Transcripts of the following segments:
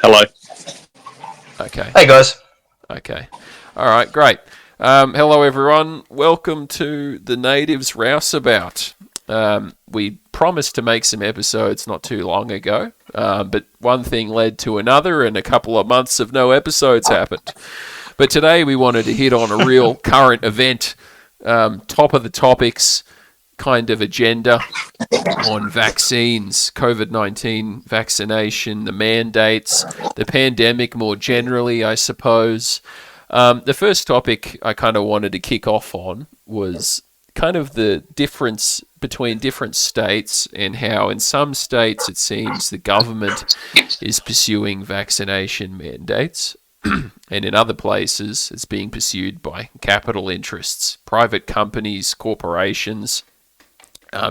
Hello. Okay. Hey guys. Okay. All right, great. Hello, everyone. Welcome to the Natives Rouseabout. We promised to make some episodes not too long ago, but one thing led to another, and a couple of months of no episodes happened. But today we wanted to hit on a real current event, top of the topics kind of agenda on vaccines, COVID-19 vaccination, the mandates, the pandemic more generally, I suppose. The first topic I kind of wanted to kick off on was kind of the difference between different states and how in some states it seems the government is pursuing vaccination mandates and in other places it's being pursued by capital interests, private companies, corporations,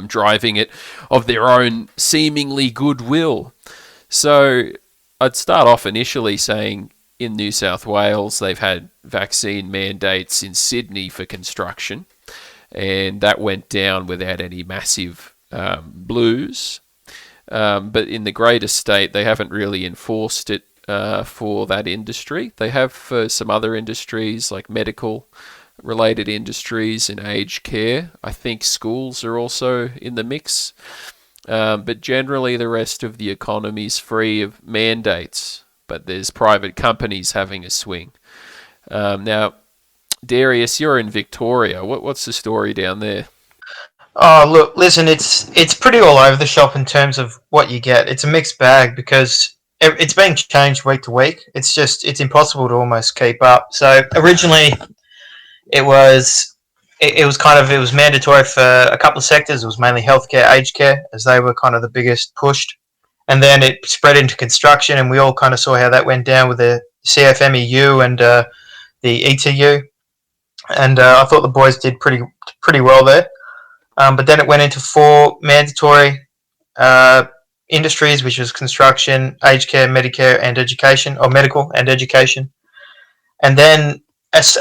driving it of their own seemingly goodwill. So I'd start off initially saying in New South Wales they've had vaccine mandates in Sydney for construction, and that went down without any massive blues. But in the greater state they haven't really enforced it for that industry. They have for some other industries like medical related industries and aged care. I think schools are also in the mix. But generally the rest of the economy is free of mandates, but there's private companies having a swing. Now, Darius, you're in Victoria. What's the story down there? Oh, look, listen, it's pretty all over the shop in terms of what you get. It's a mixed bag because it's being changed week to week. It's impossible to almost keep up. So originally it was mandatory for a couple of sectors. It was mainly healthcare, aged care, as they were kind of the biggest pushed. And then it spread into construction, and we all kind of saw how that went down with the CFMEU and the ETU. And I thought the boys did pretty well there. But then it went into 4 mandatory industries, which was construction, aged care, Medicare, and education, or medical and education. And then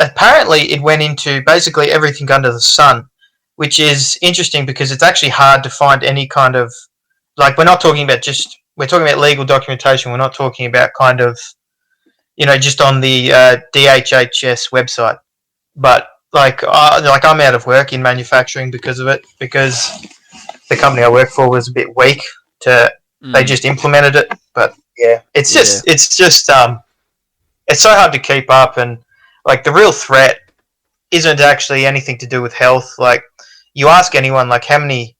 apparently it went into basically everything under the sun, which is interesting because it's actually hard to find any kind of, like, we're talking about legal documentation. We're not talking about kind of, just on the DHHS website. But like I'm out of work in manufacturing because of it, because the company I work for was a bit weak they just implemented it. But yeah, it's just it's so hard to keep up, and like the real threat isn't actually anything to do with health. Like, you ask anyone, like, how many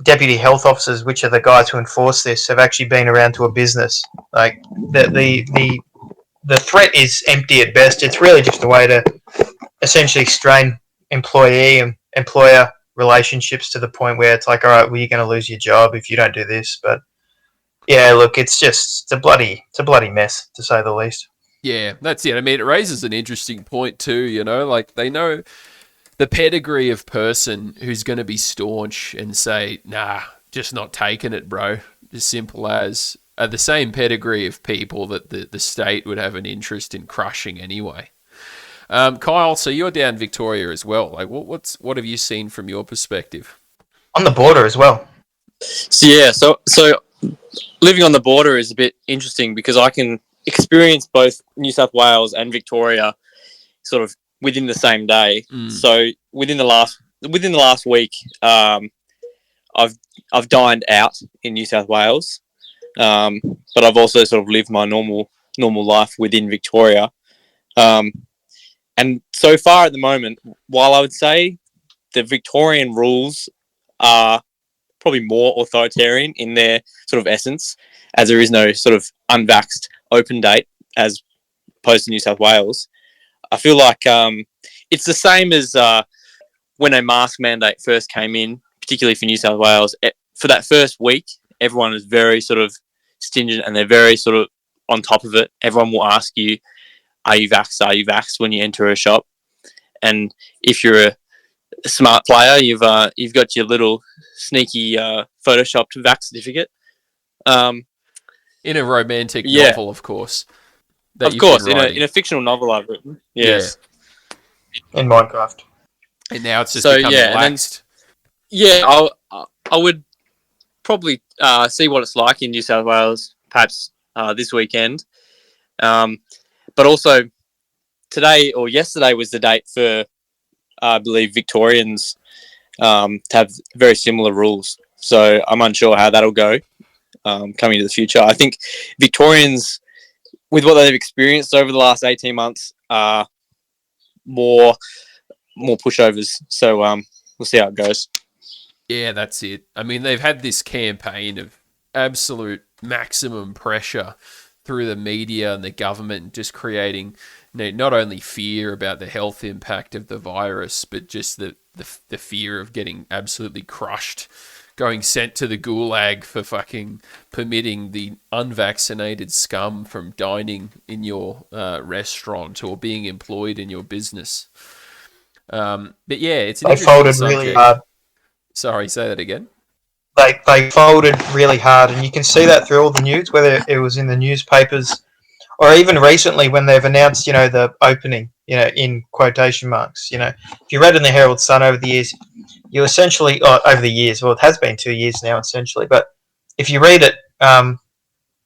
deputy health officers, which are the guys who enforce this, have actually been around to a business. Like, the threat is empty at best. It's really just a way to essentially strain employee and employer relationships to the point where it's like, all right, well, you're going to lose your job if you don't do this. But yeah, look, it's a bloody mess, to say the least. Yeah, that's it. I mean, it raises an interesting point too, like they know the pedigree of person who's going to be staunch and say, nah, just not taking it, bro. As simple as the same pedigree of people that the state would have an interest in crushing anyway. Kyle, so you're down Victoria as well. Like, what have you seen from your perspective? On the border as well. So living on the border is a bit interesting because I can experience both New South Wales and Victoria sort of within the same day. So within the last week, I've dined out in New South Wales, but I've also sort of lived my normal life within Victoria. And so far at the moment, while I would say the Victorian rules are probably more authoritarian in their sort of essence, as there is no sort of unvaxxed open date as opposed to New South Wales, I feel like it's the same as when a mask mandate first came in, particularly for New South Wales. For that first week, everyone is very sort of stringent and they're very sort of on top of it. Everyone will ask you, are you vaxxed? Are you vaxxed when you enter a shop? And if you're a smart player, you've got your little sneaky photoshopped vax certificate. In a romantic novel, of course. Of course, in a fictional novel I've written. Yes. Yeah. In Minecraft. And now it's just become relaxed. I would probably see what it's like in New South Wales, perhaps this weekend. But also today or yesterday was the date for, I believe, Victorians to have very similar rules. So I'm unsure how that'll go coming into the future. I think Victorians, with what they've experienced over the last 18 months, are more pushovers. So we'll see how it goes. Yeah, that's it. I mean, they've had this campaign of absolute maximum pressure through the media and the government, just creating not only fear about the health impact of the virus, but just the fear of getting absolutely crushed, going sent to the gulag for fucking permitting the unvaccinated scum from dining in your restaurant or being employed in your business. But yeah, it's an interesting folded subject. really hard. Sorry, say that again. They folded really hard, and you can see that through all the news, whether it was in the newspapers or even recently when they've announced, the opening, in quotation marks. If you read in the Herald Sun over the years, you essentially, over the years, well, it has been 2 years now, essentially, but if you read it,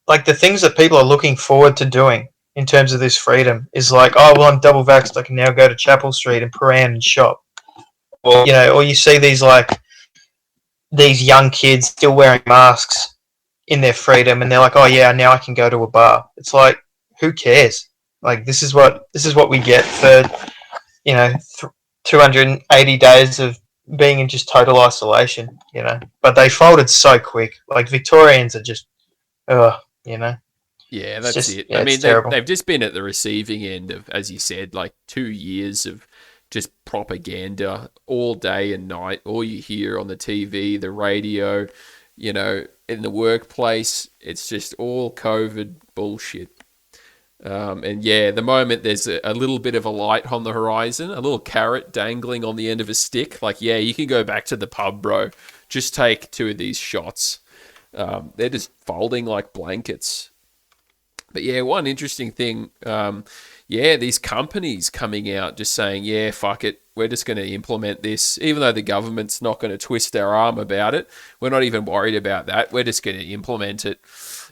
like the things that people are looking forward to doing in terms of this freedom is like, oh, well, I'm double vaxxed, I can now go to Chapel Street and Paran and shop. Or, or you see these young kids still wearing masks in their freedom, and they're like, oh yeah, now I can go to a bar. It's like, who cares? Like, this is what we get for 280 days of being in just total isolation. But they folded so quick. Like, Victorians are just Yeah, that's it. Yeah, I mean, terrible. they've just been at the receiving end of, as you said, like 2 years of just propaganda all day and night. All you hear on the TV, the radio, in the workplace, it's just all COVID bullshit. And yeah, the moment there's a little bit of a light on the horizon, a little carrot dangling on the end of a stick, like, yeah, you can go back to the pub, bro. Just take 2 of these shots. They're just folding like blankets. But yeah, one interesting thing, these companies coming out just saying, yeah, fuck it, we're just going to implement this, even though the government's not going to twist their arm about it. We're not even worried about that. We're just going to implement it.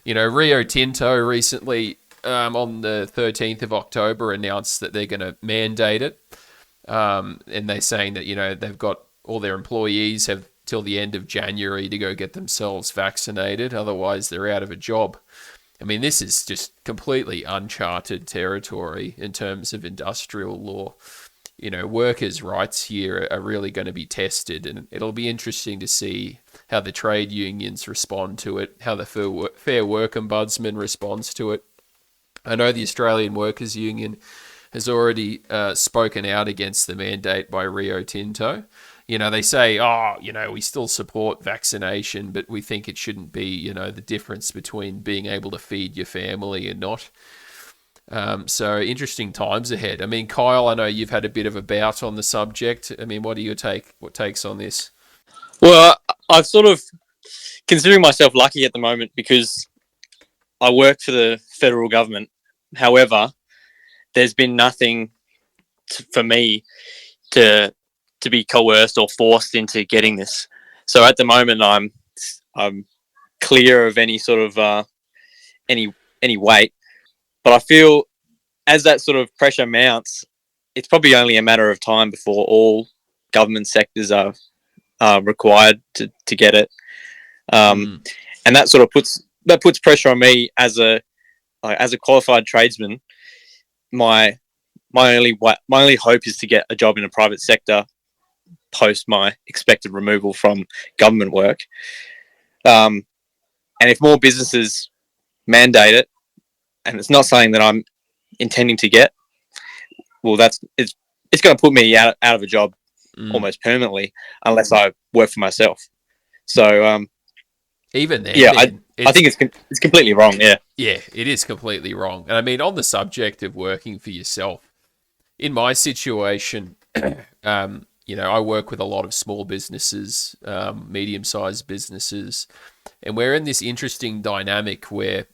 Rio Tinto recently, on the 13th of October, announced that they're going to mandate it. And they're saying that, they've got all their employees have till the end of January to go get themselves vaccinated. Otherwise, they're out of a job. I mean, this is just completely uncharted territory in terms of industrial law. Workers' rights here are really going to be tested, and it'll be interesting to see how the trade unions respond to it, how the Fair Work Ombudsman responds to it. I know the Australian Workers' Union has already spoken out against the mandate by Rio Tinto. They say, we still support vaccination, but we think it shouldn't be, the difference between being able to feed your family and not. So interesting times ahead. I mean, Kyle, I know you've had a bit of a bout on the subject. I mean, what takes on this? Well, I've sort of considering myself lucky at the moment because I work for the federal government. However, there's been nothing for me to be coerced or forced into getting this. So at the moment, I'm clear of any sort of any weight. But I feel as that sort of pressure mounts, it's probably only a matter of time before all government sectors are required to get it. And that sort of puts pressure on me as a qualified tradesman. My only hope is to get a job in the private sector post my expected removal from government work. And if more businesses mandate it, and it's not something that I'm intending to get, well, it's going to put me out of a job almost permanently unless I work for myself. So even then, yeah, I think it's completely wrong. Yeah, it is completely wrong. And I mean, on the subject of working for yourself, in my situation, I work with a lot of small businesses, medium-sized businesses, and we're in this interesting dynamic where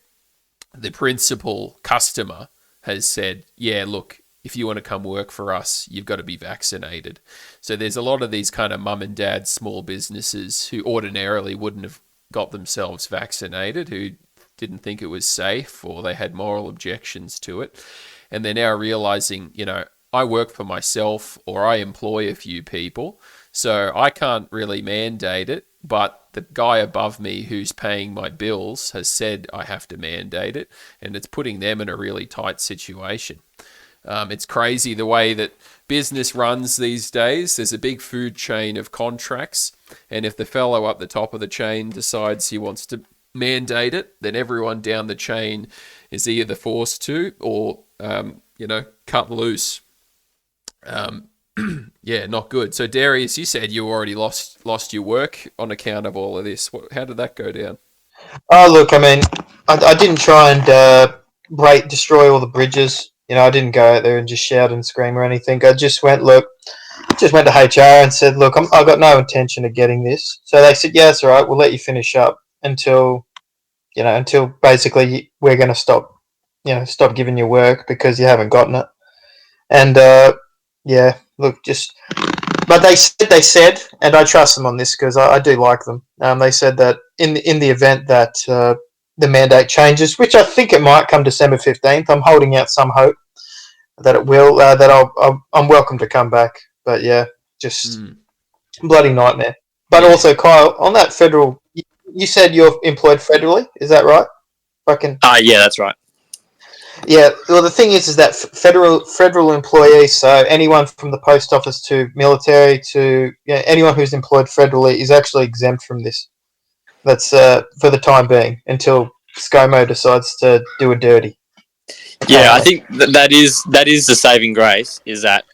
the principal customer has said, yeah, look, if you want to come work for us, you've got to be vaccinated. So there's a lot of these kind of mum and dad small businesses who ordinarily wouldn't have got themselves vaccinated, who didn't think it was safe or they had moral objections to it. And they're now realizing, I work for myself or I employ a few people, so I can't really mandate it, but the guy above me who's paying my bills has said I have to mandate it, and it's putting them in a really tight situation. It's crazy the way that business runs these days. There's a big food chain of contracts, and if the fellow up the top of the chain decides he wants to mandate it, then everyone down the chain is either forced to or, cut loose. Yeah, not good. So Darius, you said you already lost your work on account of all of this. How did that go down? Oh, look, I mean, I didn't try and destroy all the bridges. I didn't go out there and just shout and scream or anything. I just went to HR and said, look, I've got no intention of getting this. So they said, yeah, it's all right. We'll let you finish up until basically we're going to stop giving you work because you haven't gotten it. And, look, but they said, and I trust them on this because I do like them. They said that in the event that the mandate changes, which I think it might come December 15th, I'm holding out some hope that it will. That I'm welcome to come back. But yeah, just bloody nightmare. But also, Kyle, on that federal, you said you're employed federally. Is that right? Yeah, that's right. Yeah, well, the thing is that federal employees, so anyone from the post office to military to anyone who's employed federally is actually exempt from this. That's for the time being until ScoMo decides to do a dirty. Yeah, I think that is the saving grace, is that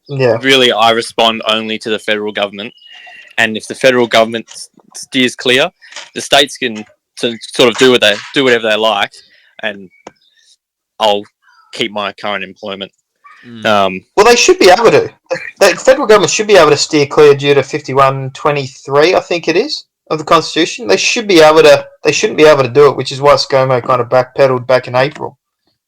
really I respond only to the federal government, and if the federal government steers clear, the states can sort of do whatever they like, and I'll keep my current employment. Well, they should be able to. The federal government should be able to steer clear due to 5123, I think it is, of the Constitution. They should be able to. They shouldn't be able to do it, which is why ScoMo kind of backpedaled back in April.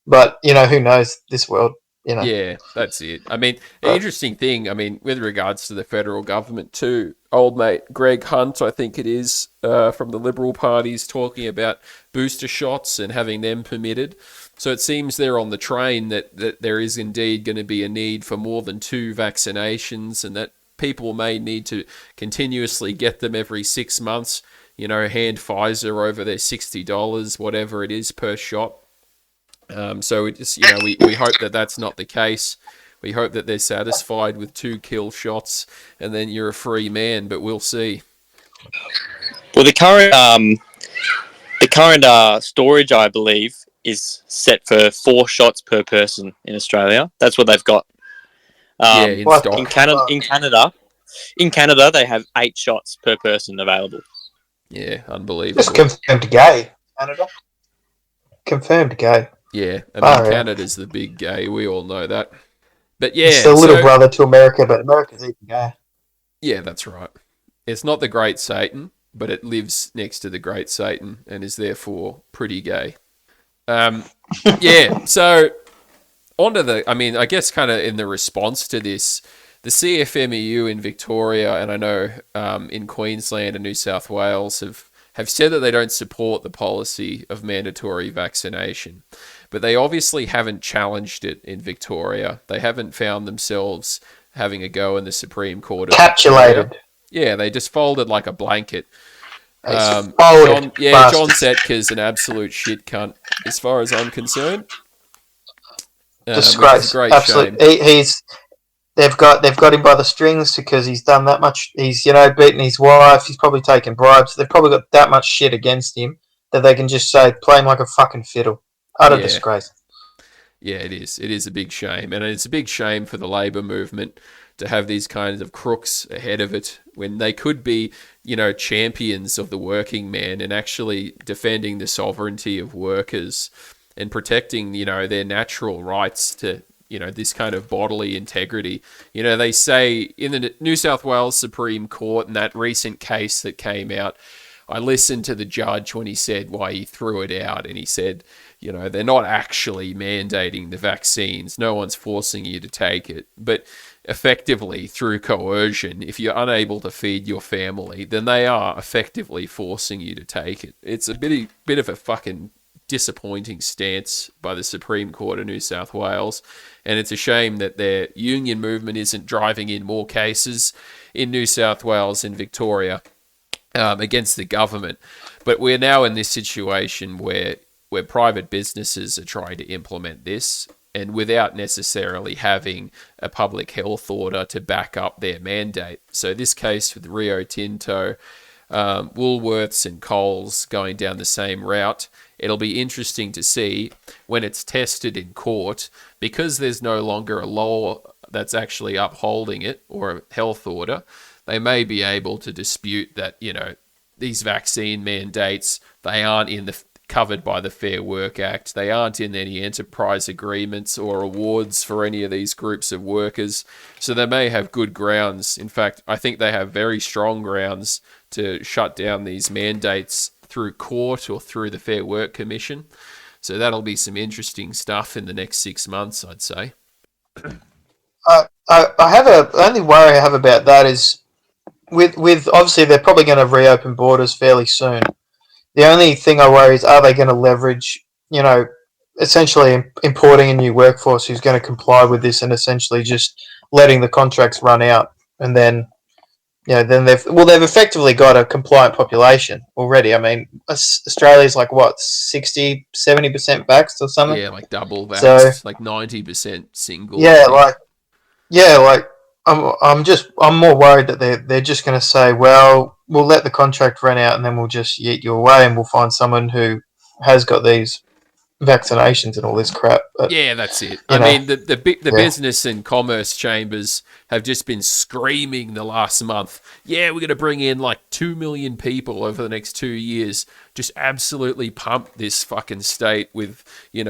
But who knows this world? Yeah, that's it. I mean, the interesting thing, with regards to the federal government too, old mate Greg Hunt, I think it is, from the Liberal Party, is talking about booster shots and having them permitted. So it seems they're on the train that there is indeed going to be a need for more than 2 vaccinations, and that people may need to continuously get them every 6 months, hand Pfizer over their $60, whatever it is per shot. So we just, we hope that that's not the case. We hope that they're satisfied with 2 kill shots, and then you're a free man. But we'll see. Well, the current storage, I believe, is set for 4 shots per person in Australia. That's what they've got. In stock. In Canada, they have 8 shots per person available. Yeah, unbelievable. Just confirmed gay. Canada. Confirmed gay. Yeah, Canada's the big gay. We all know that. But yeah, it's the little brother to America, but America's even gay. Yeah, that's right. It's not the Great Satan, but it lives next to the Great Satan and is therefore pretty gay. Yeah, so onto I guess kind of in the response to this, the CFMEU in Victoria, and I know in Queensland and New South Wales have said that they don't support the policy of mandatory vaccination. But they obviously haven't challenged it in Victoria. They haven't found themselves having a go in the Supreme Court. Capitulated. Yeah, they just folded like a blanket. John Setker's an absolute shit cunt, as far as I'm concerned. Disgrace. Absolutely. They've got him by the strings because he's done that much. He's beaten his wife. He's probably taken bribes. They've probably got that much shit against him that they can just say play him like a fucking fiddle. Utter disgrace. Yeah, it is. It is a big shame, and it's a big shame for the Labor movement to have these kinds of crooks ahead of it when they could be, champions of the working man and actually defending the sovereignty of workers and protecting, their natural rights to, this kind of bodily integrity. They say in the New South Wales Supreme Court in that recent case that came out, I listened to the judge when he said why he threw it out, and he said, they're not actually mandating the vaccines. No one's forcing you to take it. But effectively, through coercion, if you're unable to feed your family, then they are effectively forcing you to take it. It's a bit of a fucking disappointing stance by the Supreme Court of New South Wales, and it's a shame that their union movement isn't driving in more cases in New South Wales and Victoria against the government. But we're now in this situation where private businesses are trying to implement this, and without necessarily having a public health order to back up their mandate. So this case with Rio Tinto, Woolworths and Coles going down the same route, it'll be interesting to see when it's tested in court, because there's no longer a law that's actually upholding it or a health order. They may be able to dispute that, these vaccine mandates, they aren't covered by the Fair Work Act. They aren't in any enterprise agreements or awards for any of these groups of workers. So they may have good grounds. In fact, I think they have very strong grounds to shut down these mandates through court or through the Fair Work Commission. So that'll be some interesting stuff in the next 6 months, I'd say. The only worry I have about that is with obviously they're probably going to reopen borders fairly soon. The only thing I worry is, are they going to leverage, essentially importing a new workforce who's going to comply with this, and essentially just letting the contracts run out, and then, they've effectively got a compliant population already. I mean, Australia's like what, 60, 70% vaxxed or something? Yeah, like double vaxxed, so, like 90% single. I'm more worried that they're just going to say, well, we'll let the contract run out and then we'll just yeet you away and we'll find someone who has got these vaccinations and all this crap. But, yeah, that's it. I mean, the business and commerce chambers have just been screaming the last month, we're going to bring in like 2 million people over the next 2 years. Just absolutely pump this fucking state with,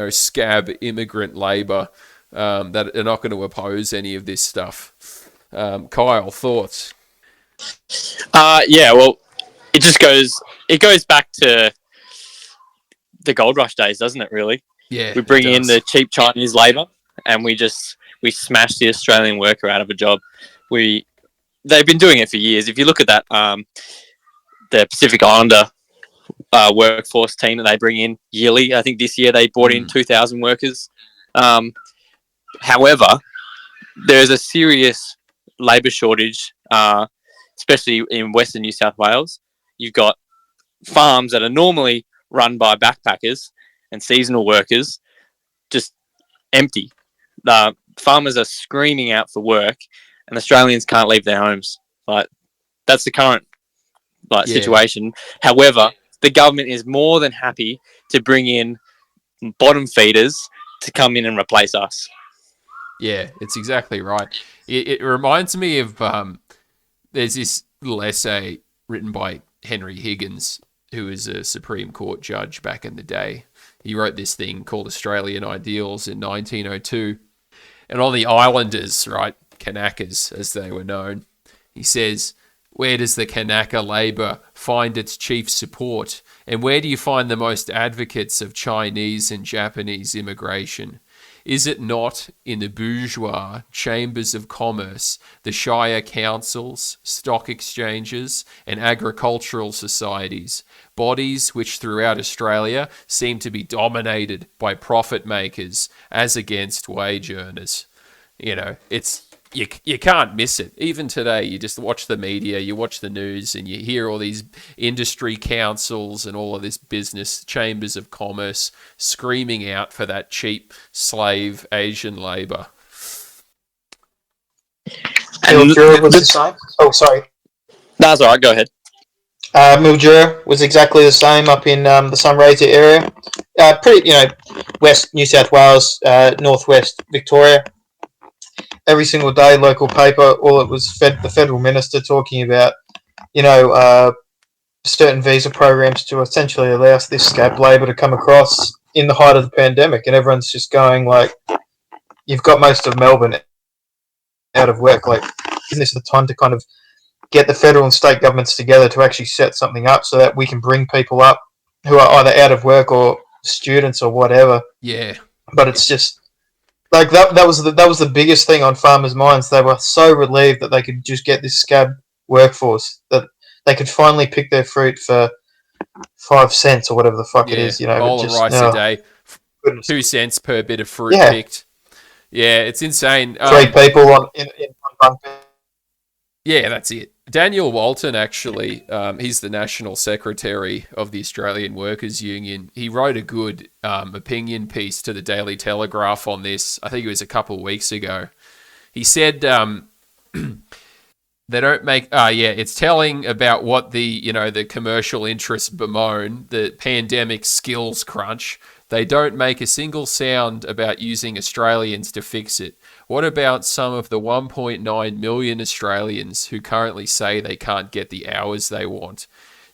scab immigrant labour that are not going to oppose any of this stuff. Kyle, thoughts? Well, it goes back to the gold rush days, doesn't it, really? Yeah. We bring in the cheap Chinese labour and we smash the Australian worker out of a job. They've been doing it for years. If you look at that, the Pacific Islander workforce team that they bring in yearly, I think this year they brought in 2,000 workers. However, there's a serious labour shortage, especially in Western New South Wales. You've got farms that are normally run by backpackers and seasonal workers just empty. The farmers are screaming out for work, and Australians can't leave their homes. That's the current situation. However, the government is more than happy to bring in bottom feeders to come in and replace us. Yeah, it's exactly right. It reminds me of there's this little essay written by Henry Higgins, who was a Supreme Court judge back in the day. He wrote this thing called Australian Ideals in 1902. And on the islanders, right, Kanakas as they were known, he says, where does the Kanaka labour find its chief support? And where do you find the most advocates of Chinese and Japanese immigration? Is it not in the bourgeois chambers of commerce, the shire councils, stock exchanges, and agricultural societies, bodies which throughout Australia seem to be dominated by profit makers as against wage earners? It's you can't miss it. Even today, you just watch the media, you watch the news, and you hear all these industry councils and all of this business chambers of commerce screaming out for that cheap slave Asian labour. Mildura was the same. Oh, sorry. That's all right. Go ahead. Mildura was exactly the same up in the Sunraysia area. West New South Wales, northwest Victoria. Every single day, local paper, all it was the federal minister talking about, certain visa programs to essentially allow this scab labour to come across in the height of the pandemic. And everyone's just going like, you've got most of Melbourne out of work. Like, isn't this the time to kind of get the federal and state governments together to actually set something up so that we can bring people up who are either out of work or students or whatever? Yeah. But it's just, like that was the biggest thing on farmers' minds. They were so relieved that they could just get this scab workforce, that they could finally pick their fruit for 5 cents or whatever the fuck it is, bowl but of just, rice a day, goodness. 2 cents per bit of fruit Yeah. picked. Yeah, it's insane. 3 people in one bunk. Yeah, that's it. Daniel Walton, actually, he's the National Secretary of the Australian Workers' Union. He wrote a good opinion piece to the Daily Telegraph on this. I think it was a couple of weeks ago. He said they don't make... it's telling about what the commercial interests bemoan, the pandemic skills crunch. They don't make a single sound about using Australians to fix it. What about some of the 1.9 million Australians who currently say they can't get the hours they want?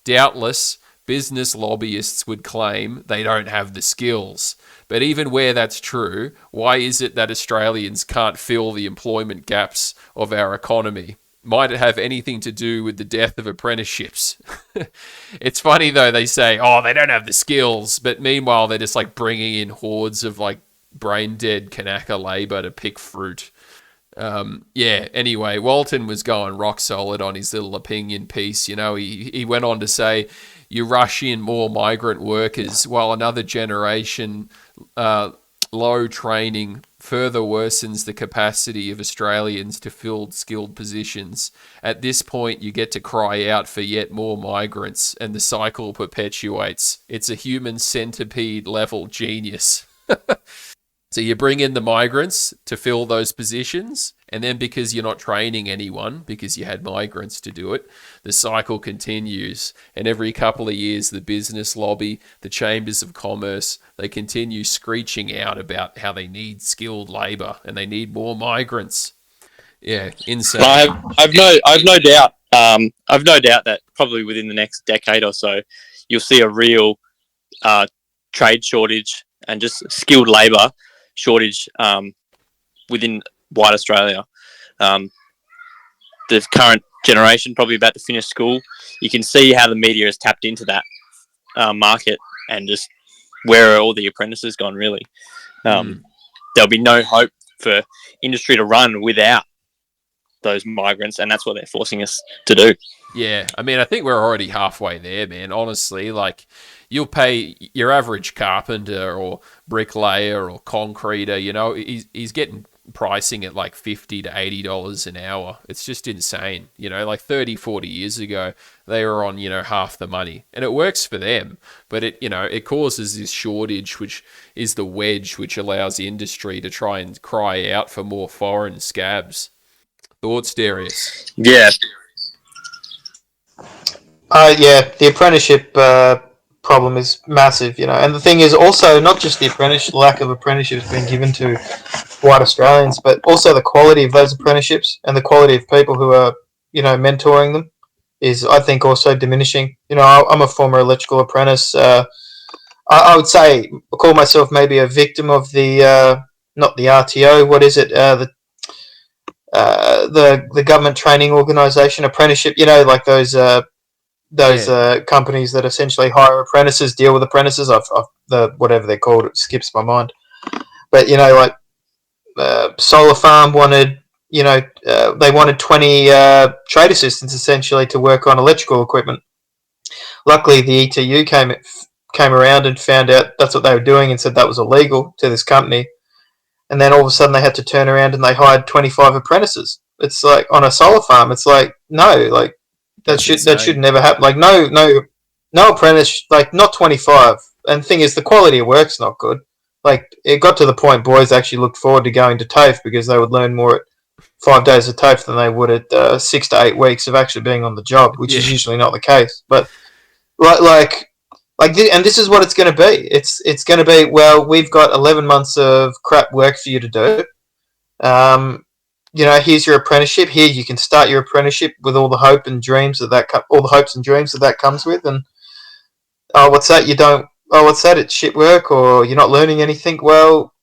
Doubtless, business lobbyists would claim they don't have the skills. But even where that's true, why is it that Australians can't fill the employment gaps of our economy? Might it have anything to do with the death of apprenticeships? It's funny, though, they say, they don't have the skills, but meanwhile, they're just like bringing in hordes of like brain-dead Kanaka labour to pick fruit. Anyway, Walton was going rock solid on his little opinion piece. He went on to say, you rush in more migrant workers while another generation, low training, further worsens the capacity of Australians to fill skilled positions. At this point, you get to cry out for yet more migrants, and the cycle perpetuates. It's a human centipede level genius. So you bring in the migrants to fill those positions, and then because you're not training anyone, because you had migrants to do it, the cycle continues. And every couple of years, the business lobby, the chambers of commerce, they continue screeching out about how they need skilled labour and they need more migrants. Yeah, insane. I've no doubt. I've no doubt that probably within the next decade or so, you'll see a real trade shortage and just skilled labour shortage within wide Australia. The current generation, probably about to finish school, you can see how the media has tapped into that market and just where are all the apprentices gone, really. There'll be no hope for industry to run without those migrants, and that's what they're forcing us to do. Yeah, I mean, I think we're already halfway there, man. Honestly, like, you'll pay your average carpenter or bricklayer or concreter, he's getting pricing at like $50 to $80 an hour. It's just insane. Like 30, 40 years ago, they were on, half the money. And it works for them, but it causes this shortage, which is the wedge which allows the industry to try and cry out for more foreign scabs. Thoughts, Darius? Yeah. The apprenticeship problem is massive, and the thing is also not just the lack of apprenticeships being given to white Australians, but also the quality of those apprenticeships and the quality of people who are, mentoring them is, I think, also diminishing. I'm a former electrical apprentice. I would say I call myself maybe a victim of the not the RTO. What is it? The government training organisation apprenticeship. Like those companies that essentially hire apprentices, deal with apprentices. The whatever they're called, it skips my mind. But like Solar Farm wanted, they wanted 20 trade assistants essentially to work on electrical equipment. Luckily, the ETU came around and found out that's what they were doing and said that was illegal to this company. And then all of a sudden they had to turn around and they hired 25 apprentices. It's like on a solar farm. It's like no, like. That should never happen. Like no apprentice, like not 25. And the thing is, the quality of work's not good. Like it got to the point boys actually looked forward to going to TAFE because they would learn more at 5 days of TAFE than they would at 6 to 8 weeks of actually being on the job, which is usually not the case. But and this is what it's going to be. It's going to be, well, we've got 11 months of crap work for you to do. Here's your apprenticeship. Here you can start your apprenticeship with all the hope and dreams all the hopes and dreams that comes with. And what's that? What's that? It's shit work, or you're not learning anything. Well,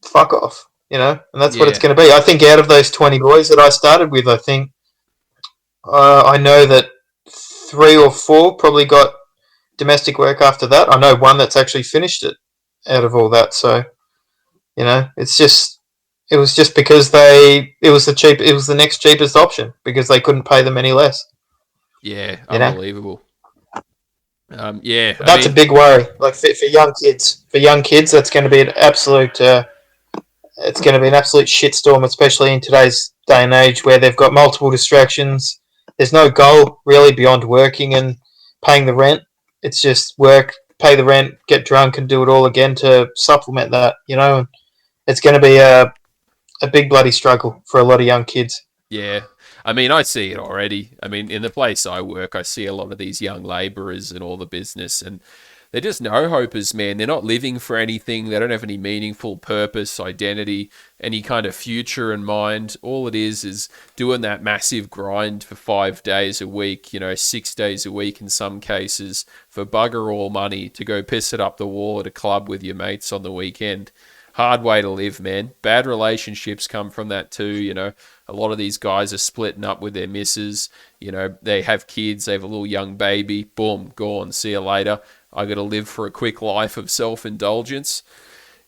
fuck off. And that's what it's going to be. I think out of those 20 boys that I started with, I think I know that 3 or 4 probably got domestic work after that. I know one that's actually finished it out of all that. So, it's just. It was just because it was the next cheapest option because they couldn't pay them any less. Yeah, unbelievable. Yeah, That's a big worry. Like for young kids, that's going to be an absolute. It's going to be an absolute shitstorm, especially in today's day and age where they've got multiple distractions. There's no goal really beyond working and paying the rent. It's just work, pay the rent, get drunk, and do it all again to supplement that. And it's going to be a big bloody struggle for a lot of young kids. Yeah. I see it already. In the place I work, I see a lot of these young labourers and all the business, and they're just no-hopers, man. They're not living for anything. They don't have any meaningful purpose, identity, any kind of future in mind. All it is doing that massive grind for 5 days a week, 6 days a week in some cases, for bugger all money to go piss it up the wall at a club with your mates on the weekend. Hard way to live, man. Bad relationships come from that too, A lot of these guys are splitting up with their missus. They have kids, they have a little young baby. Boom, gone. See you later. I got to live for a quick life of self-indulgence.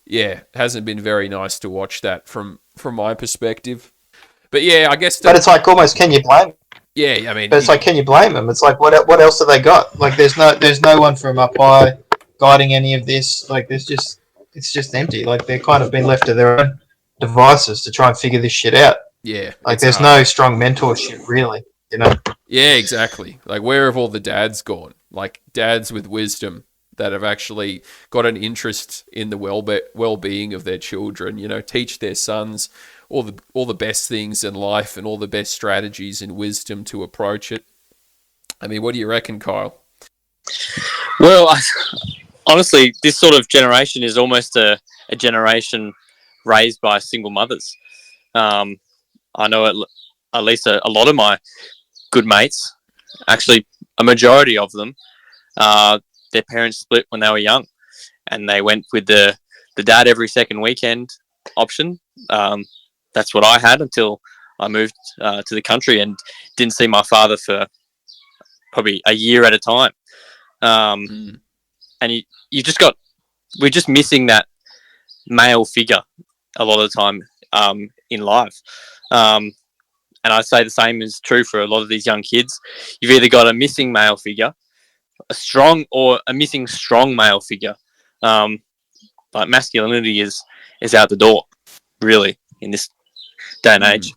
Yeah, hasn't been very nice to watch that from my perspective. But yeah, I guess. But it's like almost, can you blame? Yeah, But it's like, can you blame them? It's like, what else have they got? Like, there's no one from up high guiding any of this. Like, it's just empty. Like, they've kind of been left to their own devices to try and figure this shit out. Yeah, like there's no strong mentorship, really. Yeah, exactly. Like, where have all the dads gone? Like, dads with wisdom that have actually got an interest in the well-being of their children. Teach their sons all the best things in life and all the best strategies and wisdom to approach it. What do you reckon, Kyle? Well, honestly, this sort of generation is almost a generation raised by single mothers. I know at least a lot of my good mates, actually a majority of them, their parents split when they were young, and they went with the dad every second weekend option. That's what I had until I moved to the country and didn't see my father for probably a year at a time. And we're just missing that male figure a lot of the time in life. And I'd say the same is true for a lot of these young kids. You've either got a missing male figure, a missing strong male figure. Like, masculinity is out the door, really, in this day and age.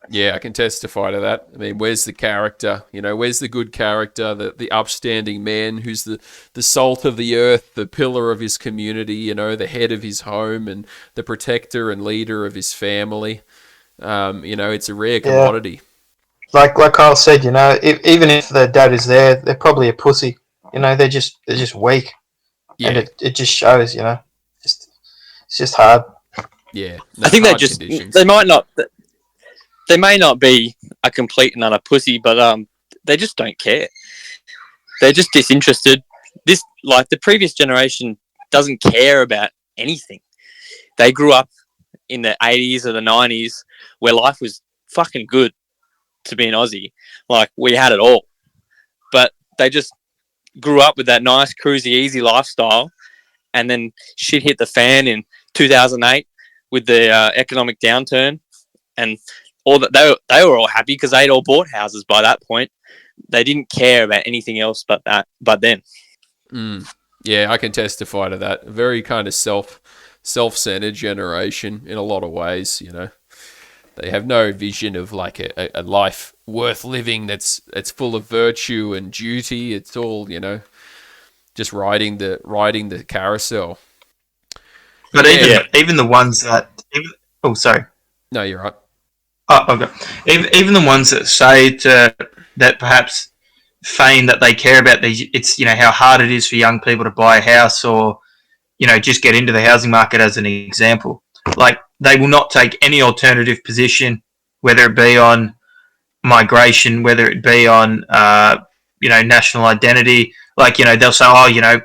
Yeah, I can testify to that. Where's the character? Where's the good character, the upstanding man who's the salt of the earth, the pillar of his community, the head of his home and the protector and leader of his family? It's a rare commodity. Like Kyle said, even if the dad is there, they're probably a pussy. They're just weak. Yeah. And it just shows, it's just hard. Yeah. I think they may not be a complete and utter pussy, but they just don't care. They're just disinterested. The previous generation doesn't care about anything. They grew up in the 80s or the 90s where life was fucking good to be an Aussie. Like, we had it all. But they just grew up with that nice, cruisy, easy lifestyle, and then shit hit the fan in 2008 with the economic downturn, and all that they were all happy because they'd all bought houses by that point. They didn't care about anything else but then. Yeah, I can testify to that. A very kind of self-centered generation in a lot of ways. They have no vision of like a life worth living that's full of virtue and duty. It's all just riding the carousel. But even the ones that sorry. No, you're right. Oh, okay. Even the ones that say that perhaps feign that they care about it's how hard it is for young people to buy a house or just get into the housing market as an example. Like, they will not take any alternative position, whether it be on migration, whether it be on national identity. Like, they'll say,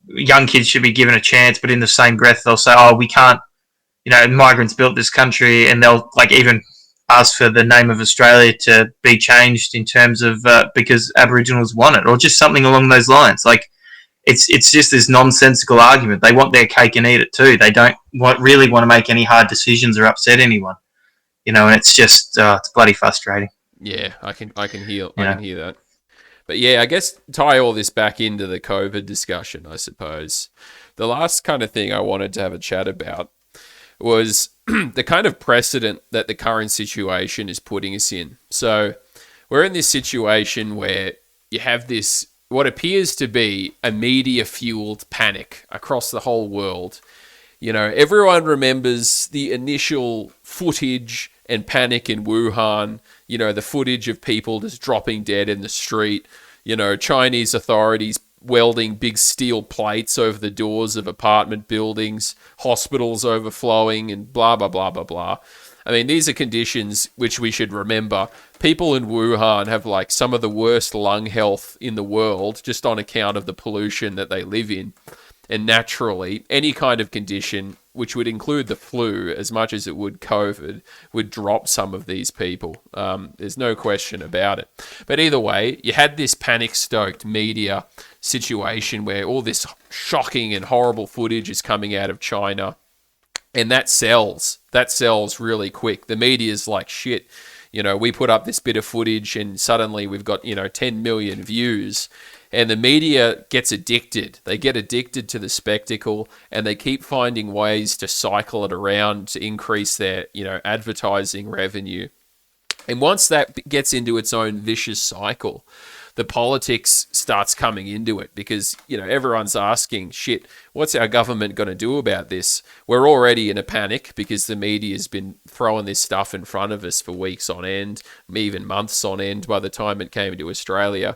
young kids should be given a chance, but in the same breath they'll say, we can't. Migrants built this country, and they'll ask for the name of Australia to be changed in terms of because Aboriginals want it, or just something along those lines. Like, it's just this nonsensical argument. They want their cake and eat it too. They don't really want to make any hard decisions or upset anyone. And it's just it's bloody frustrating. Yeah, I can hear that. But yeah, I guess tie all this back into the COVID discussion, I suppose. The last kind of thing I wanted to have a chat about was the kind of precedent that the current situation is putting us in. So we're in this situation where you have this, what appears to be a media-fueled panic across the whole world. You know, everyone remembers the initial footage and panic in Wuhan, you know, the footage of people just dropping dead in the street, you know, Chinese authorities welding big steel plates over the doors of apartment buildings, hospitals overflowing, and blah, blah, blah, blah, blah. I mean, these are conditions which we should remember. People in Wuhan have like some of the worst lung health in the world just on account of the pollution that they live in. And naturally, any kind of condition, which would include the flu as much as it would COVID, would drop some of these people. There's no question about it. But either way, you had this panic-stoked media situation where all this shocking and horrible footage is coming out of China. And that sells. That sells really quick. The media's like, shit, you know, we put up this bit of footage and suddenly we've got, 10 million views. And the media gets addicted. They get addicted to the spectacle and they keep finding ways to cycle it around to increase their, advertising revenue. And once that gets into its own vicious cycle, the politics starts coming into it because, everyone's asking, shit, what's our government going to do about this? We're already in a panic because the media has been throwing this stuff in front of us for weeks on end, even months on end by the time it came to Australia.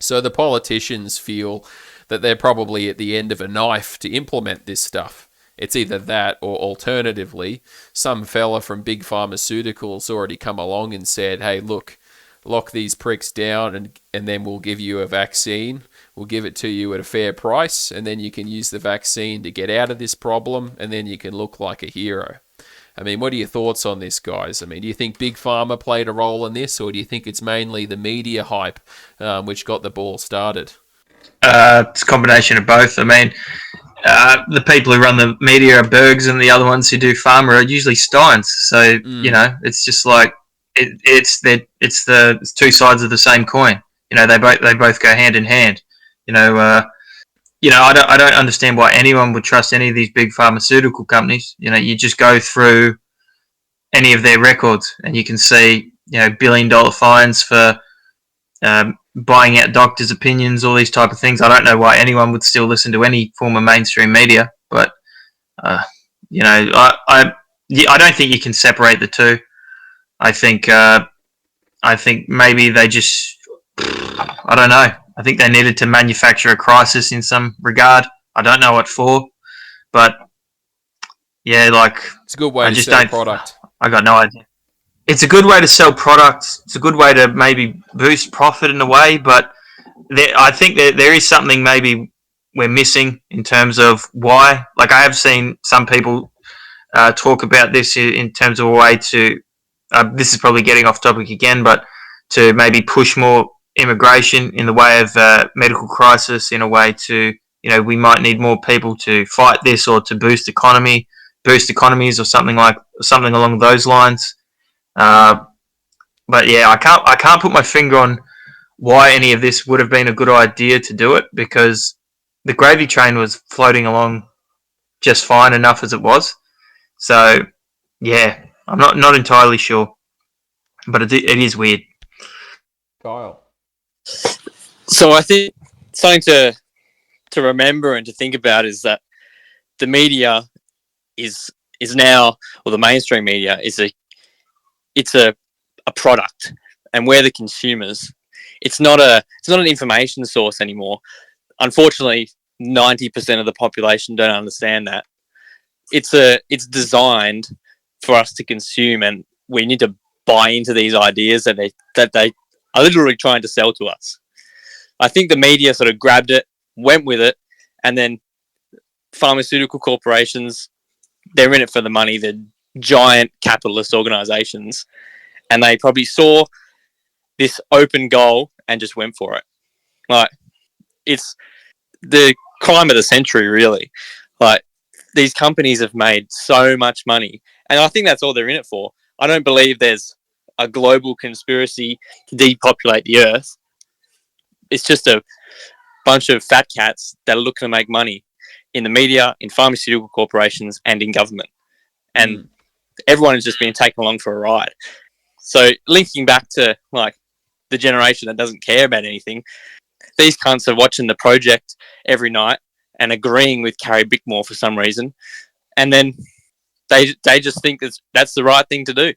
So the politicians feel that they're probably at the end of a knife to implement this stuff. It's either that or alternatively, some fella from big pharmaceuticals already come along and said, hey, look, lock these pricks down and then we'll give you a vaccine. We'll give it to you at a fair price and then you can use the vaccine to get out of this problem and then you can look like a hero. I mean, what are your thoughts on this, guys? I mean, do you think Big Pharma played a role in this, or do you think it's mainly the media hype which got the ball started? It's a combination of both. I mean, the people who run the media are Bergs, and the other ones who do pharma are usually Steins. So it's just like it's two sides of the same coin. They both go hand in hand. I don't understand why anyone would trust any of these big pharmaceutical companies. You just go through any of their records and you can see, billion-dollar fines for buying out doctors' opinions, all these type of things. I don't know why anyone would still listen to any form of mainstream media, but I don't think you can separate the two. I think maybe they just, I don't know. I think they needed to manufacture a crisis in some regard. I don't know what for, but yeah, it's a good way to sell product. I got no idea. It's a good way to sell products. It's a good way to maybe boost profit in a way, but I think there is something maybe we're missing in terms of why. Like I have seen some people talk about this in terms of a way to. This is probably getting off topic again, but to maybe push more immigration in the way of medical crisis, in a way to, we might need more people to fight this or to boost economies or something along those lines. But yeah, I can't put my finger on why any of this would have been a good idea to do it, because the gravy train was floating along just fine enough as it was. So yeah, I'm not entirely sure, but it is weird. Kyle. So I think something to remember and to think about is that the media is now, or the mainstream media is a product, and we're the consumers. It's not an information source anymore. Unfortunately, 90% of the population don't understand that. It's designed for us to consume, and we need to buy into these ideas that they are literally trying to sell to us. I think the media sort of grabbed it, went with it, and then pharmaceutical corporations, they're in it for the money. They're giant capitalist organizations, and they probably saw this open goal and just went for it. Like, it's the crime of the century, really. Like, these companies have made so much money, and I think that's all they're in it for. I don't believe there's a global conspiracy to depopulate the earth. it's just a bunch of fat cats that are looking to make money in the media, in pharmaceutical corporations, and in government. And everyone is just being taken along for a ride. So linking back to like the generation that doesn't care about anything, these cunts are watching The Project every night and agreeing with Carrie Bickmore for some reason, and then they just think that's the right thing to do.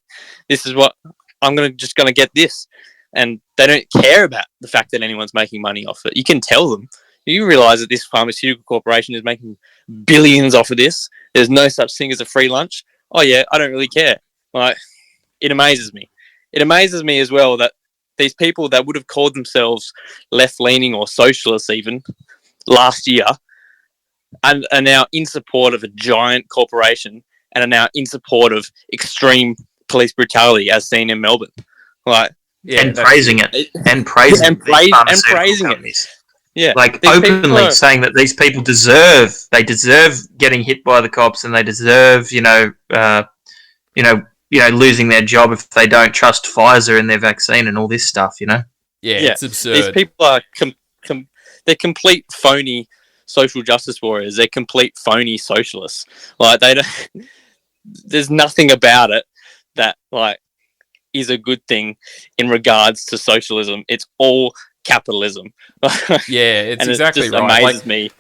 This is what I'm just gonna get this, and they don't care about the fact that anyone's making money off it. You can tell them. You realise that this pharmaceutical corporation is making billions off of this. There's no such thing as a free lunch. Oh yeah, I don't really care. Like, it amazes me. It amazes me as well that these people that would have called themselves left-leaning or socialists even last year and are now in support of a giant corporation and are now in support of extreme police brutality as seen in Melbourne. Like, and praising it. And praising it. Yeah, like openly saying that these people deserve getting hit by the cops, and they deserve, losing their job if they don't trust Pfizer and their vaccine and all this stuff, Yeah, it's absurd. These people are they're complete phony social justice warriors. They're complete phony socialists. Like, they don't. There's nothing about it that like is a good thing in regards to socialism. It's all capitalism. Yeah, it's exactly right. Amazes me.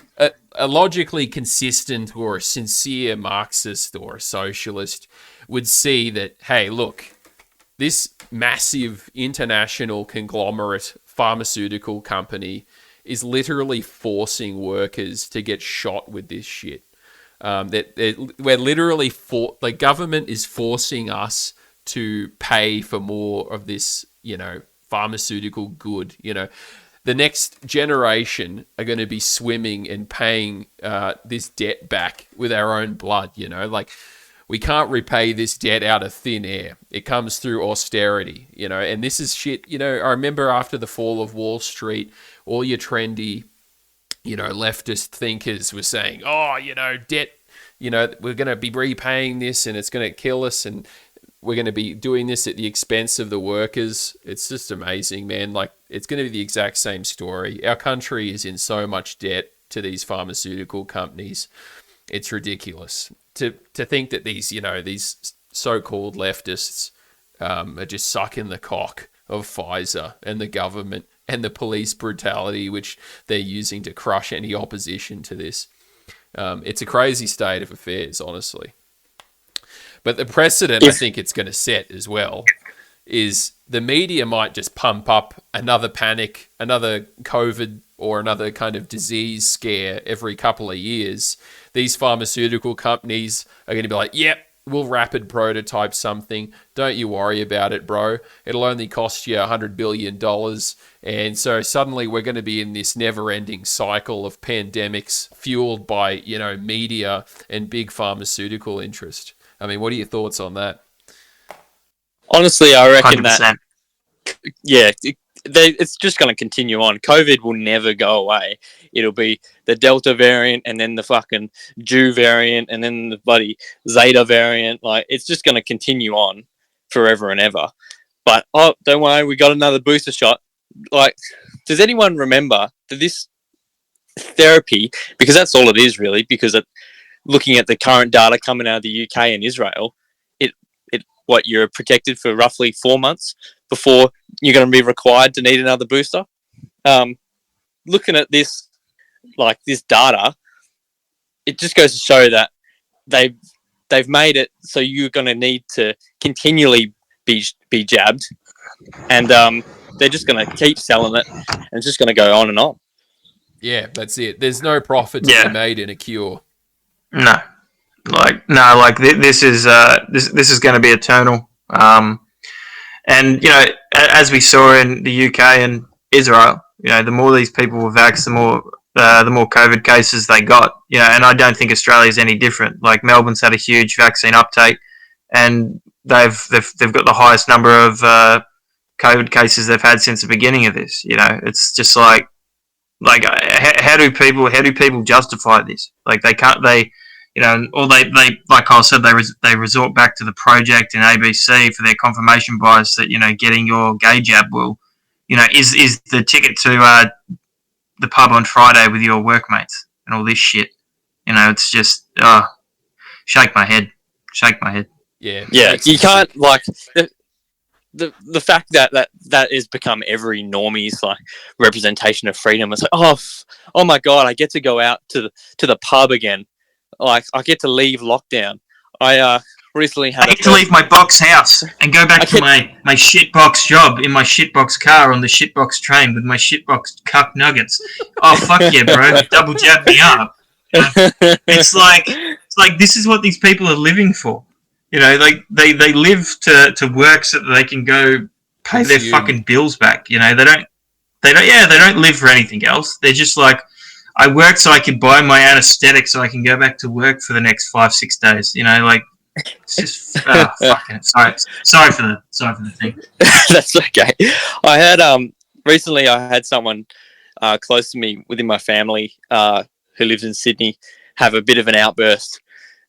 A logically consistent or a sincere Marxist or a socialist would see that, hey, look, this massive international conglomerate pharmaceutical company is literally forcing workers to get shot with this shit. We're literally the government is forcing us to pay for more of this, pharmaceutical good. The next generation are going to be swimming and paying this debt back with our own blood. Like, we can't repay this debt out of thin air. It comes through austerity, and this is shit. I remember after the fall of Wall Street, all your trendy, leftist thinkers were saying, debt, we're going to be repaying this and it's going to kill us, and we're going to be doing this at the expense of the workers. It's just amazing, man. Like, it's going to be the exact same story. Our country is in so much debt to these pharmaceutical companies. It's ridiculous to think that these so-called leftists are just sucking the cock of Pfizer and the government and the police brutality which they're using to crush any opposition to this. It's a crazy state of affairs, honestly. But the precedent I think it's going to set as well is the media might just pump up another panic, another COVID or another kind of disease scare every couple of years. These pharmaceutical companies are going to be like, yep, we'll rapid prototype something. Don't you worry about it, bro. It'll only cost you $100 billion. And so suddenly we're going to be in this never-ending cycle of pandemics fueled by, media and big pharmaceutical interest. I mean, what are your thoughts on that? Honestly, I reckon 100%. that, it's just going to continue on. COVID will never go away. It'll be the Delta variant and then the fucking Jew variant and then the bloody Zeta variant. Like, it's just going to continue on forever and ever. But, don't worry, we got another booster shot. Like, does anyone remember that this therapy, because that's all it is really, because looking at the current data coming out of the UK and Israel, you're protected for roughly 4 months before you're going to be required to need another booster. Looking at this data, it just goes to show that they've made it so you're going to need to continually be jabbed, and they're just going to keep selling it, and it's just going to go on and on. Yeah, that's it. There's no profit to be made in a cure. No. This is going to be eternal. And as we saw in the UK and Israel, the more these people were vaxxed, the more COVID cases they got. And I don't think Australia's any different. Like, Melbourne's had a huge vaccine uptake, and they've got the highest number of COVID cases they've had since the beginning of this. It's just like how do people justify this? Like, they can't. Or they like Kyle said, they resort back to The Project and ABC for their confirmation bias that getting your gay jab will is the ticket to the pub on Friday with your workmates and all this shit. It's just shake my head. Yeah, Yeah, makes you me can't sick. like the fact that has become every normie's like representation of freedom. It's like, oh my god, I get to go out to the pub again. Like I get to leave lockdown. I recently I had a get to leave my box house and go back to my shitbox job in my shitbox car on the shitbox train with my shitbox cup nuggets. Oh fuck yeah, bro! Double jab me up. It's like this is what these people are living for. Like they live to work so that they can go pay their fucking bills back. They don't live for anything else. They're just like, I work so I can buy my anesthetic so I can go back to work for the next 5-6 days. Like it's just fucking sorry for the thing. That's okay. I had recently I had someone close to me within my family who lives in Sydney have a bit of an outburst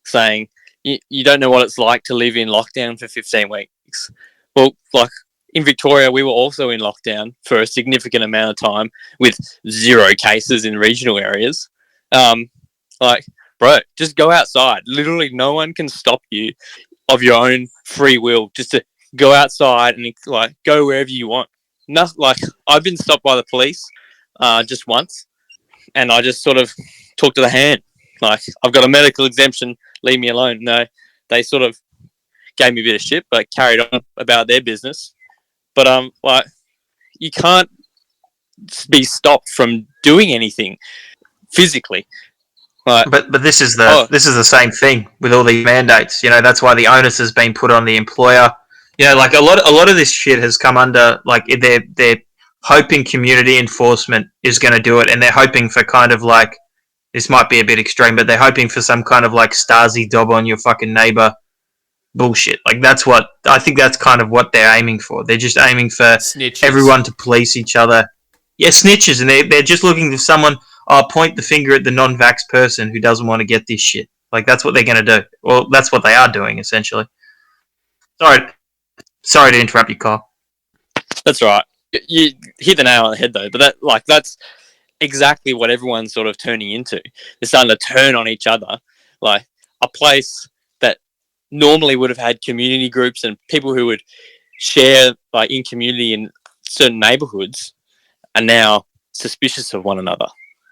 saying, you don't know what it's like to live in lockdown for 15 weeks. Well, like in Victoria, we were also in lockdown for a significant amount of time with 0 cases in regional areas. Like, bro, just go outside. Literally, no one can stop you of your own free will just to go outside and like go wherever you want. Like I've been stopped by the police just once, and I just sort of talked to the hand. Like, I've got a medical exemption, leave me alone. No, they sort of gave me a bit of shit, but carried on about their business. But like, you can't be stopped from doing anything physically. Like, But this is the same thing with all these mandates. That's why the onus has been put on the employer. Like a lot of this shit has come under like they're hoping community enforcement is going to do it, and they're hoping for kind of like, this might be a bit extreme, but they're hoping for some kind of like Stasi dob on your fucking neighbor bullshit. Like I think that's kind of what they're aiming for. They're just aiming for Snitches. everyone to police each other. Yeah, snitches, and they're just looking for someone. Point the finger at the non-vax person who doesn't want to get this shit. Like that's what they're going to do. Well, that's what they are doing essentially. Sorry to interrupt you, Kyle. that's right. You hit the nail on the head though. But that's exactly what everyone's sort of turning into. They're starting to turn on each other. Like a place that normally would have had community groups and people who would share like in community in certain neighborhoods are now suspicious of one another.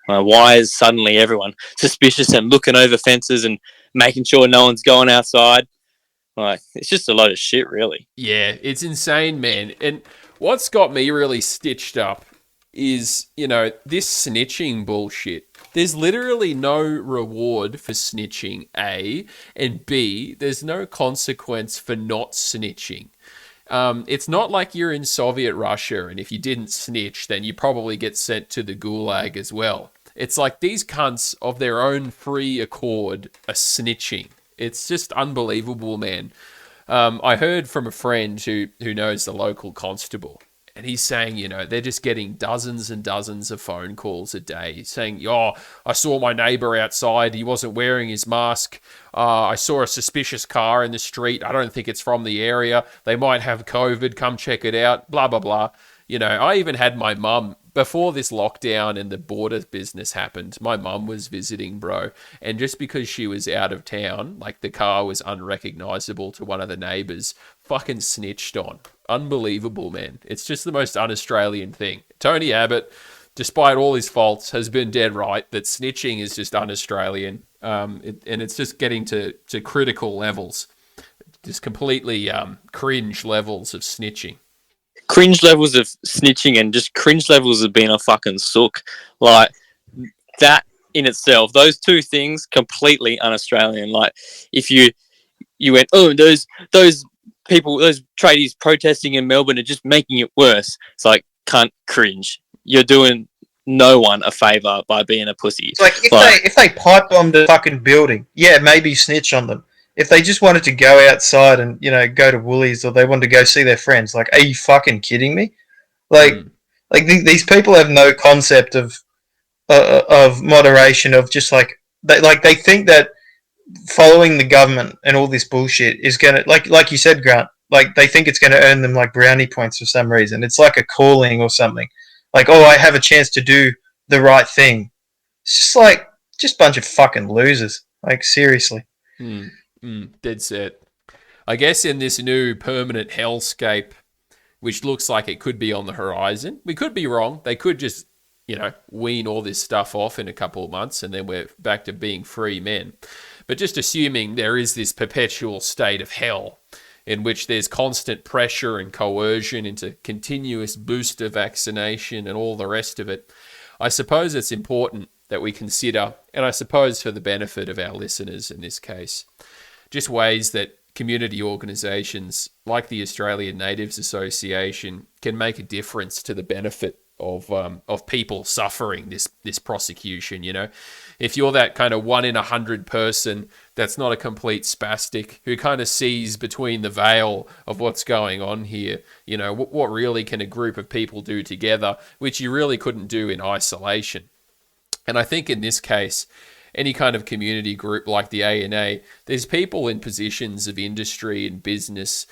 Why is suddenly everyone suspicious and looking over fences and making sure no one's going outside? Like, it's just a load of shit, really. Yeah, it's insane, man. And what's got me really stitched up is, this snitching bullshit. There's literally no reward for snitching, A, and B, there's no consequence for not snitching. It's not like you're in Soviet Russia, and if you didn't snitch, then you probably get sent to the gulag as well. It's like these cunts of their own free accord are snitching. It's just unbelievable, man. I heard from a friend who knows the local constable, and he's saying, they're just getting dozens and dozens of phone calls a day saying, I saw my neighbor outside. He wasn't wearing his mask. I saw a suspicious car in the street. I don't think it's from the area. They might have COVID. Come check it out. Blah, blah, blah. I even had my mum, before this lockdown and the border business happened, my mum was visiting, bro. And just because she was out of town, like the car was unrecognizable to one of the neighbors, fucking snitched on. Unbelievable, man. It's just the most un-Australian thing. Tony Abbott, despite all his faults, has been dead right that snitching is just un-Australian. And it's just getting to critical levels. Just completely cringe levels of snitching. Cringe levels of snitching and just cringe levels of being a fucking sook. Like, that in itself, those two things, completely un-Australian. Like, if you went, those people, those tradies protesting in Melbourne are just making it worse. It's like, cunt, cringe. You're doing no one a favour by being a pussy. It's like, if they pipe bombed a fucking building, yeah, maybe snitch on them. If they just wanted to go outside and, go to Woolies, or they wanted to go see their friends, like, are you fucking kidding me? Like, these people have no concept of moderation, of just like they think that following the government and all this bullshit is gonna, like you said, Grant, like they think it's going to earn them like brownie points for some reason. It's like a calling or something. Like, oh, I have a chance to do the right thing. It's just like just a bunch of fucking losers. Like seriously. Dead set. I guess in this new permanent hellscape, which looks like it could be on the horizon, we could be wrong. They could just, wean all this stuff off in a couple of months and then we're back to being free men. But just assuming there is this perpetual state of hell in which there's constant pressure and coercion into continuous booster vaccination and all the rest of it, I suppose it's important that we consider, and I suppose for the benefit of our listeners in this case, just ways that community organisations like the Australian Natives Association can make a difference to the benefit of people suffering this prosecution. If you're that kind of 1 in 100 person that's not a complete spastic who kind of sees between the veil of what's going on here, what really can a group of people do together, which you really couldn't do in isolation. And I think in this case, any kind of community group like the ANA, there's people in positions of industry and business,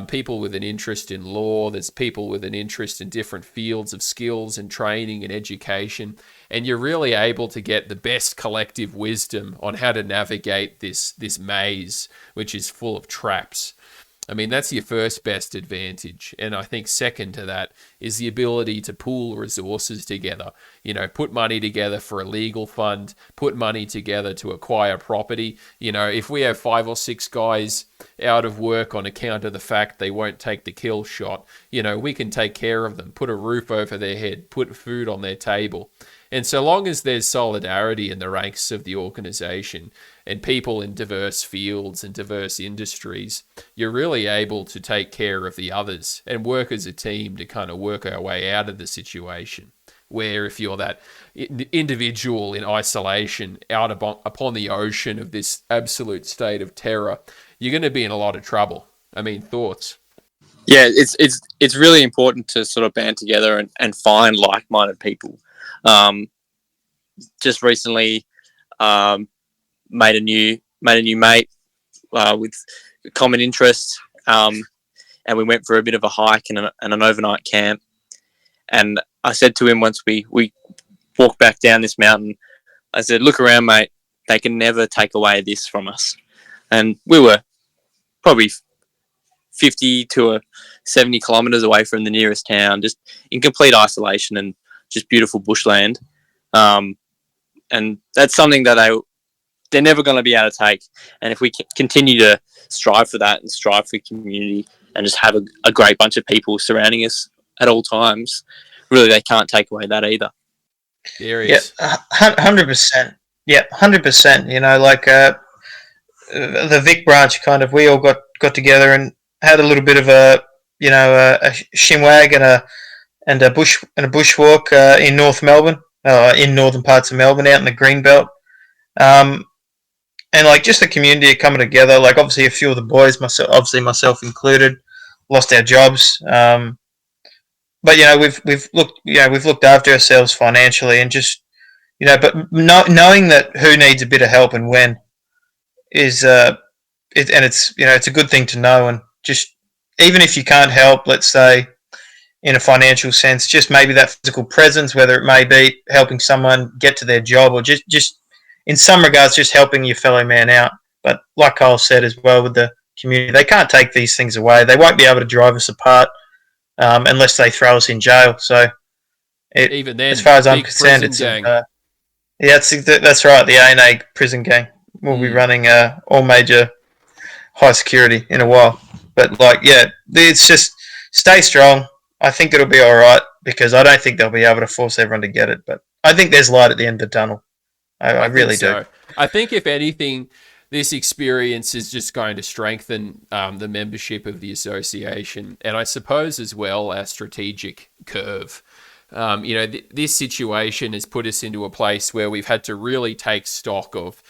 people with an interest in law, there's people with an interest in different fields of skills and training and education, and you're really able to get the best collective wisdom on how to navigate this maze, which is full of traps. I mean, that's your first best advantage. And I think second to that is the ability to pool resources together. Put money together for a legal fund, put money together to acquire property. If we have 5 or 6 guys out of work on account of the fact they won't take the kill shot, we can take care of them, put a roof over their head, put food on their table. And so long as there's solidarity in the ranks of the organisation and people in diverse fields and diverse industries, you're really able to take care of the others and work as a team to kind of work our way out of the situation. Where if you're that individual in isolation out upon the ocean of this absolute state of terror, you're going to be in a lot of trouble. I mean, thoughts? Yeah, it's really important to sort of band together and find like-minded people. Just recently made a new mate with common interests, and we went for a bit of a hike and an overnight camp. And I said to him once we walked back down this mountain, I said, "Look around, mate. They can never take away this from us." And we were probably 50 to 70 kilometres away from the nearest town, just in complete isolation and just beautiful bushland. And that's something that they're never going to be able to take. And if we continue to strive for that and strive for community and just have a great bunch of people surrounding us at all times, really they can't take away that either. Darius. Yeah, 100%. Yeah, 100%. Like the Vic branch, kind of, we all got together and had a little bit of a shinwag and a bushwalk in North Melbourne, in northern parts of Melbourne, out in the Greenbelt. And like just the community coming together. Like obviously a few of the boys, myself included, lost our jobs. But we've looked after ourselves financially and just but knowing that who needs a bit of help and when is it's a good thing to know. And just even if you can't help, let's say in a financial sense, just maybe that physical presence, whether it may be helping someone get to their job or just in some regards, just helping your fellow man out. But like Kyle said as well with the community, they can't take these things away. They won't be able to drive us apart unless they throw us in jail. So even then, as far as I'm concerned, it's that's right. The ANA prison gang will be running all major high security in a while. But it's just stay strong. I think it'll be all right because I don't think they'll be able to force everyone to get it. But I think there's light at the end of the tunnel. I really do. I think if anything, this experience is just going to strengthen the membership of the association, and I suppose as well our strategic curve. This situation has put us into a place where we've had to really take stock of,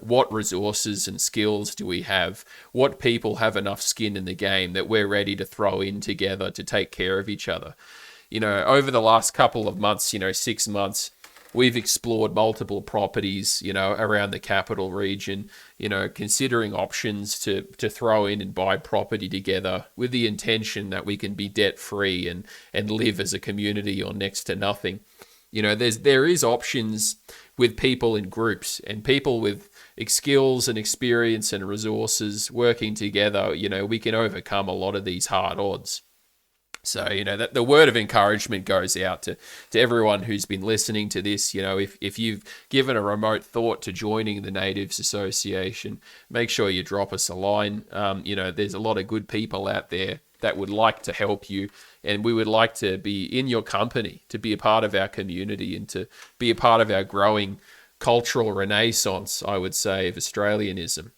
what resources and skills do we have? What people have enough skin in the game that we're ready to throw in together to take care of each other? Over the last couple of months, 6 months, we've explored multiple properties, around the capital region, considering options to throw in and buy property together with the intention that we can be debt free and live as a community on next to nothing. There is options with people in groups and people with skills and experience and resources working together. We can overcome a lot of these hard odds. So, that the word of encouragement goes out to everyone who's been listening to this. If you've given a remote thought to joining the Natives Association, make sure you drop us a line. There's a lot of good people out there that would like to help you, and we would like to be in your company, to be a part of our community and to be a part of our growing cultural renaissance, I would say, of Australianism.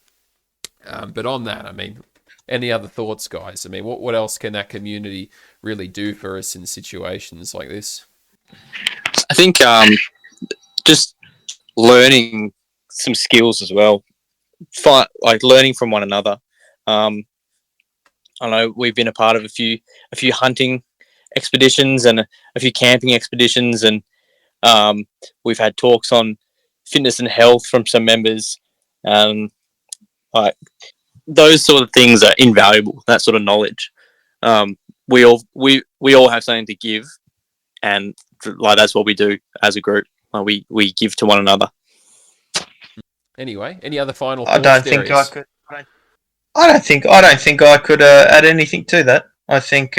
But on that, any other thoughts, guys? What else can that community really do for us in situations like this? I think just learning some skills as well, like learning from one another. I know we've been a part of a few hunting expeditions and a few camping expeditions, and we've had talks on fitness and health from some members. Like those sort of things are invaluable. That sort of knowledge. We all have something to give, and like that's what we do as a group. We give to one another. Anyway, any other final thoughts? I don't think I could add anything to that. I think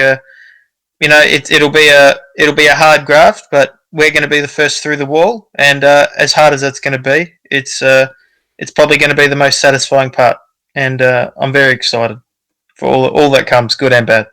it'll be a hard graft, but we're going to be the first through the wall, and as hard as it's going to be, it's probably going to be the most satisfying part, and I'm very excited for all that comes, good and bad.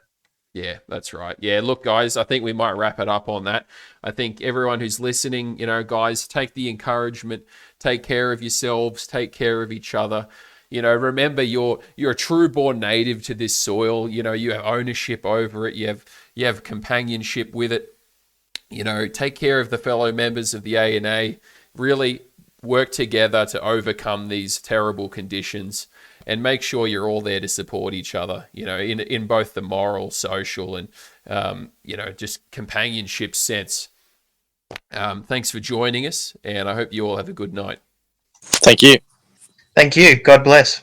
Yeah, that's right. Yeah, look, guys, I think we might wrap it up on that. I think everyone who's listening, guys, take the encouragement, take care of yourselves, take care of each other. Remember, you're a true-born native to this soil. You have ownership over it. You have companionship with it. Take care of the fellow members of the ANA. Really work together to overcome these terrible conditions, and make sure you're all there to support each other. In both the moral, social, and just companionship sense. Thanks for joining us, and I hope you all have a good night. Thank you. Thank you. God bless.